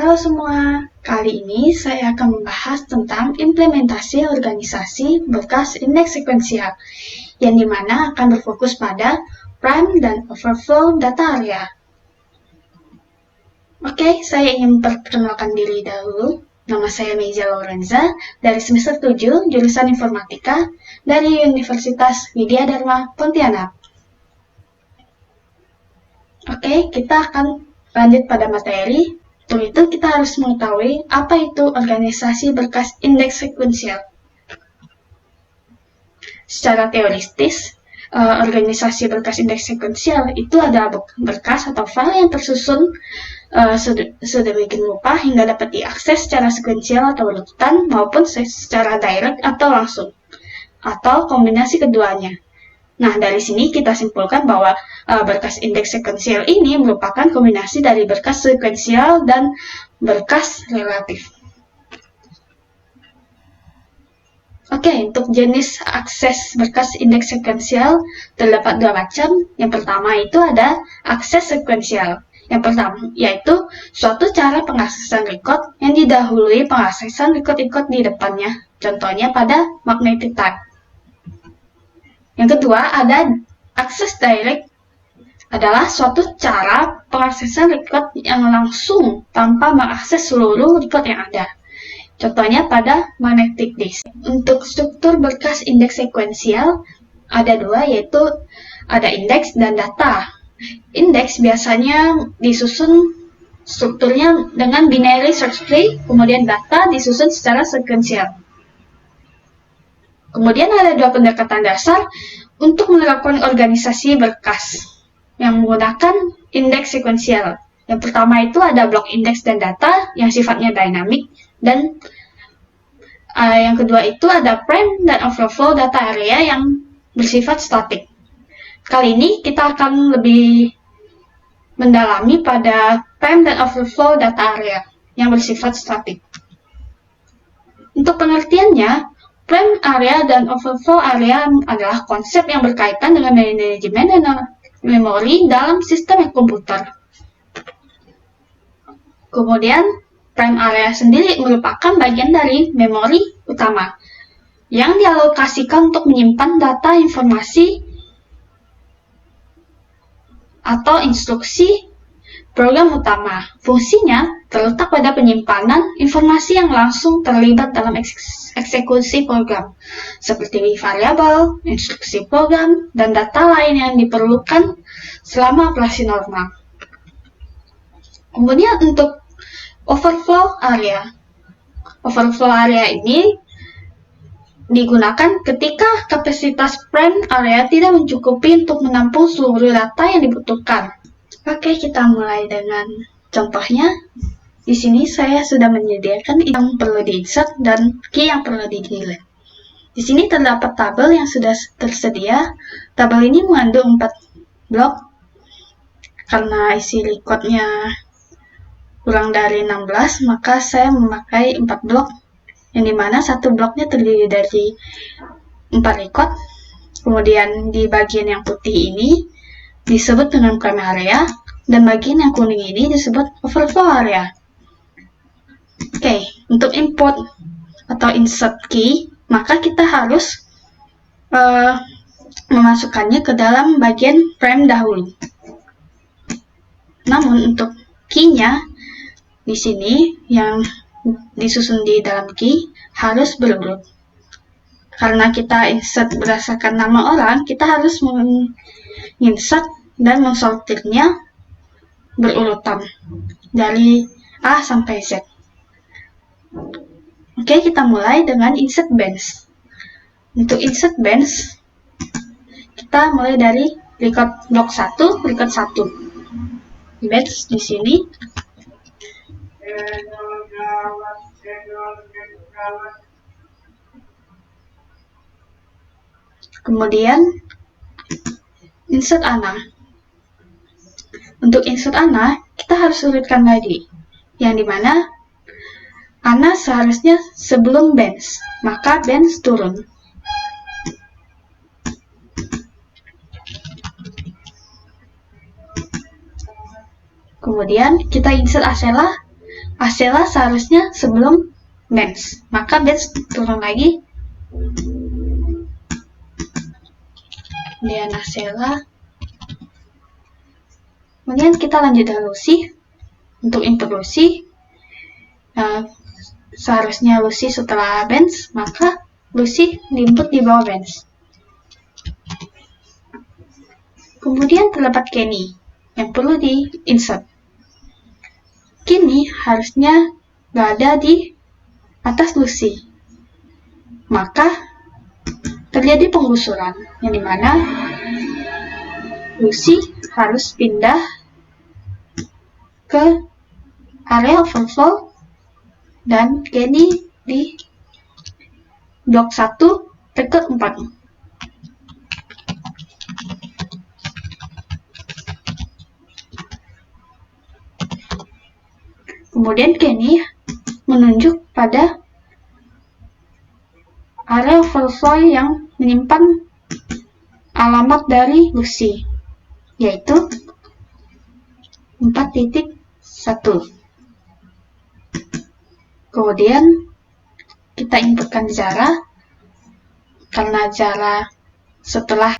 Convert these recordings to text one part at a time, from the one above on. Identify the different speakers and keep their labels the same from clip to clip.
Speaker 1: Halo semua, kali ini saya akan membahas tentang implementasi organisasi berkas indeks sekuensial, yang dimana akan berfokus pada prime dan overflow data area. Oke, saya ingin memperkenalkan diri dahulu. Nama saya Meiza Lorenza, dari semester 7, jurusan Informatika, dari Universitas Widya Dharma, Pontianak. Oke, kita akan lanjut pada materi. Untuk itu, kita harus mengetahui apa itu organisasi berkas indeks sekuensial. Secara teoritis, organisasi berkas indeks sekuensial itu adalah berkas atau file yang tersusun sedemikian rupa hingga dapat diakses secara sekuensial atau urutan maupun secara direct atau langsung, atau kombinasi keduanya. Nah, dari sini kita simpulkan bahwa berkas indeks sekuensial ini merupakan kombinasi dari berkas sekuensial dan berkas relatif. Oke, untuk jenis akses berkas indeks sekuensial terdapat dua macam. Yang pertama itu ada akses sekuensial. Yang pertama yaitu suatu cara pengaksesan record yang didahului pengaksesan record-record di depannya. Contohnya pada magnetic type. Yang kedua, ada akses direct, adalah suatu cara pengaksesan record yang langsung tanpa mengakses seluruh record yang ada. Contohnya pada magnetic disk. Untuk struktur berkas indeks sekuensial, ada dua, yaitu ada indeks dan data. Indeks biasanya disusun strukturnya dengan binary search tree, kemudian data disusun secara sekuensial. Kemudian ada dua pendekatan dasar untuk menerapkan organisasi berkas yang menggunakan indeks sekuensial. Yang pertama itu ada blok indeks dan data yang sifatnya dynamic, dan yang kedua itu ada prime dan overflow data area yang bersifat static. Kali ini kita akan lebih mendalami pada prime dan overflow data area yang bersifat static. Untuk pengertiannya, prime area dan overflow area adalah konsep yang berkaitan dengan manajemen dan memori dalam sistem komputer. Kemudian, prime area sendiri merupakan bagian dari memori utama yang dialokasikan untuk menyimpan data informasi atau instruksi program utama. Fungsinya terletak pada penyimpanan informasi yang langsung terlibat dalam eksekusi program, seperti variabel, instruksi program, dan data lain yang diperlukan selama operasi normal. Kemudian untuk overflow area. Overflow area ini digunakan ketika kapasitas prime area tidak mencukupi untuk menampung seluruh data yang dibutuhkan. Oke, kita mulai dengan contohnya. Di sini saya sudah menyediakan yang perlu di-insert dan key yang perlu di-delete. Di sini terdapat tabel yang sudah tersedia. Tabel ini mengandung 4 blok. Karena isi recordnya kurang dari 16, maka saya memakai 4 blok, yang dimana satu bloknya terdiri dari 4 record. Kemudian di bagian yang putih ini disebut dengan prime area, dan bagian yang kuning ini disebut overflow area. Oke, untuk input atau insert key, maka kita harus memasukkannya ke dalam bagian prime dahulu. Namun untuk key-nya di sini yang disusun di dalam key harus berurut. Karena kita insert berdasarkan nama orang, kita harus menginsert dan mensortirnya berurutan dari A sampai Z. Oke, kita mulai dengan insert bands. Untuk insert bands, kita mulai dari record blok 1, record 1. Bands di sini. Kemudian insert ANA. Untuk insert ANA, kita harus urutkan lagi, yang dimana ANA seharusnya sebelum bands, maka bands turun. Kemudian kita insert Asela Acela seharusnya sebelum Benz, maka Benz turun lagi. Kemudian Acela. Kemudian kita lanjut dengan Lucy. Untuk input Lucy, seharusnya Lucy setelah Benz, maka Lucy diinput di bawah Benz. Kemudian terdapat Kenny yang perlu di-insert. Kenny harusnya berada di atas Lucy. Maka terjadi penggusuran, yang dimana Lucy harus pindah ke area overflow dan Kenny di blok 1 record 4. Kemudian Kenny menunjuk pada area overflow yang menyimpan alamat dari Lucy, yaitu 4.1. Kemudian kita inputkan Zara, karena Zara setelah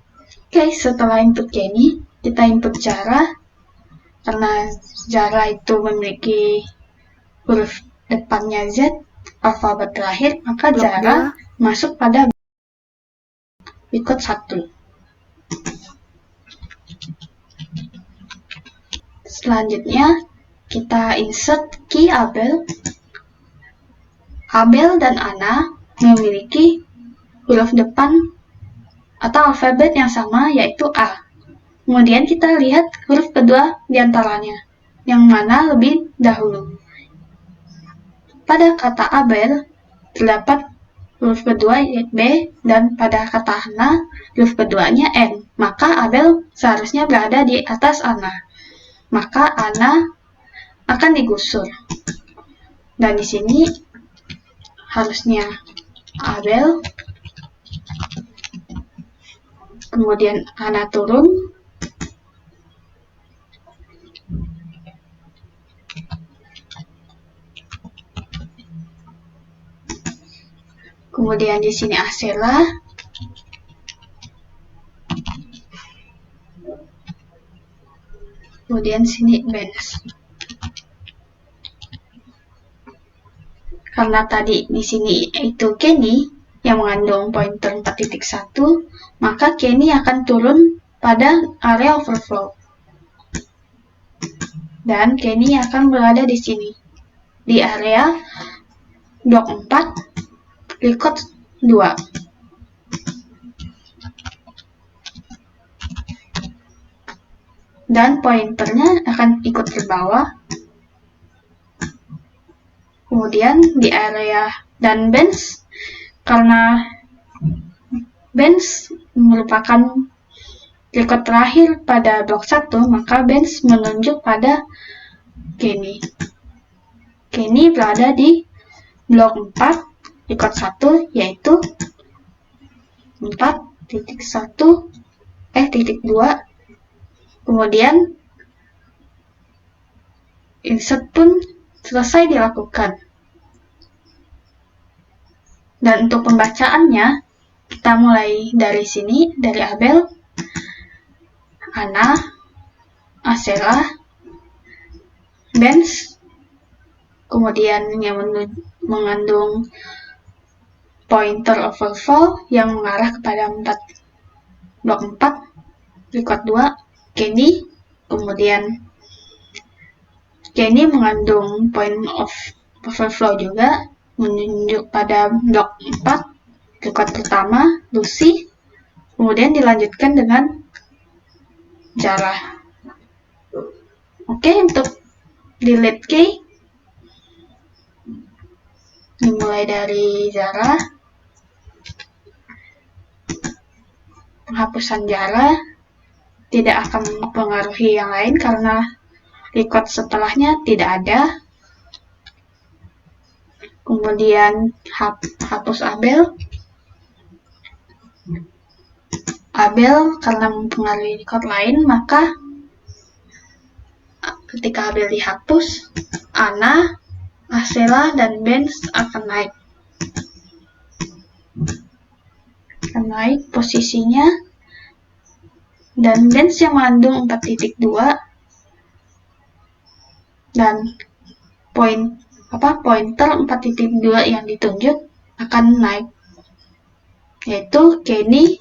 Speaker 1: input Kenny, kita input Zara, karena Zara itu memiliki huruf depannya Z, alfabet terakhir, maka Zara masuk pada record 1. Selanjutnya, kita insert key Abel. Abel dan Anna memiliki huruf depan atau alfabet yang sama, yaitu A. Kemudian kita lihat huruf kedua di antaranya, yang mana lebih dahulu. Pada kata Abel, terdapat huruf kedua B, dan pada kata Anna, huruf keduanya N. Maka Abel seharusnya berada di atas Anna. Maka Anna akan digusur. Dan di sini harusnya Abel, kemudian Anna turun, kemudian di sini Acela, kemudian sini Benz. Karena tadi di sini itu Kenny yang mengandung pointer 4.1, maka Kenny akan turun pada area overflow. Dan Kenny akan berada di sini, di area blok 4, record 2. Dan pointernya akan ikut ke bawah. Kemudian di area dan Benz, karena Benz merupakan record terakhir pada blok 1, maka Benz menunjuk pada Kenny. Kenny berada di blok 4, record 1, yaitu 4.1.2. Kemudian insert pun selesai dilakukan. Dan untuk pembacaannya, kita mulai dari sini, dari Abel, Anna, Acela, Benz, kemudian yang mengandung pointer overflow yang mengarah kepada blok 4, record 2, Kenny, kemudian Kenny mengandung point of overflow juga, menunjuk pada blok 4, record pertama, Lucy, kemudian dilanjutkan dengan Zara. Oke, untuk delete key, dimulai dari Zara, penghapusan Zara tidak akan mempengaruhi yang lain karena record setelahnya tidak ada. Kemudian hapus Abel. Abel karena mempengaruhi record lain, maka ketika Abel dihapus, Anna Asela dan Benz akan naik. Akan naik posisinya. Dan Benz yang mengandung 4.2 dan pointer 4.2 yang ditunjuk akan naik, yaitu Kenny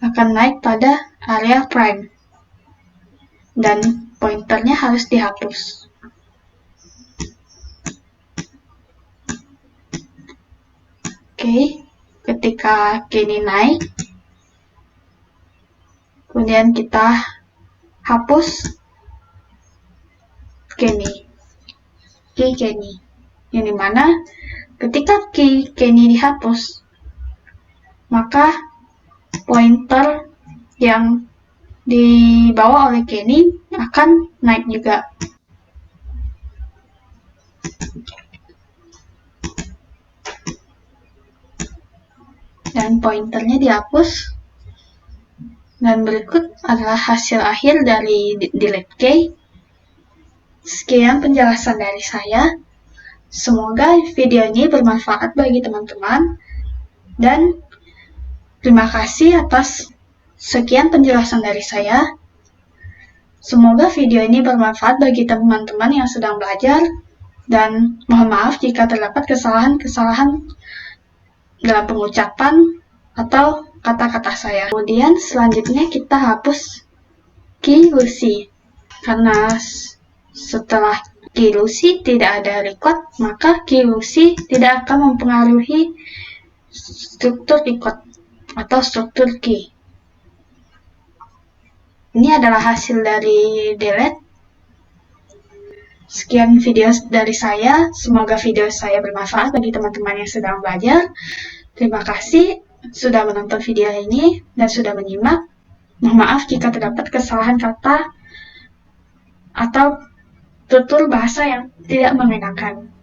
Speaker 1: akan naik pada area prime dan pointernya harus dihapus. Oke, ketika Kenny naik, kemudian kita hapus Kenny, key Kenny, yang dimana ketika key Kenny dihapus, maka pointer yang dibawa oleh Kenny akan naik juga. Dan pointernya dihapus. Dan berikut adalah hasil akhir dari delete key. Sekian penjelasan dari saya. Semoga video ini bermanfaat bagi teman-teman. Dan terima kasih atas sekian penjelasan dari saya. Semoga video ini bermanfaat bagi teman-teman yang sedang belajar. Dan mohon maaf jika terdapat kesalahan-kesalahan dalam pengucapan atau kata-kata saya. Kemudian selanjutnya kita hapus key Lucy. Karena setelah key Lucy tidak ada record, maka key Lucy tidak akan mempengaruhi struktur record atau struktur key. Ini adalah hasil dari delete. Sekian video dari saya. Semoga video saya bermanfaat bagi teman-teman yang sedang belajar. Terima kasih sudah menonton video ini dan sudah menyimak. Mohon maaf jika terdapat kesalahan kata atau tutur bahasa yang tidak mengenakan.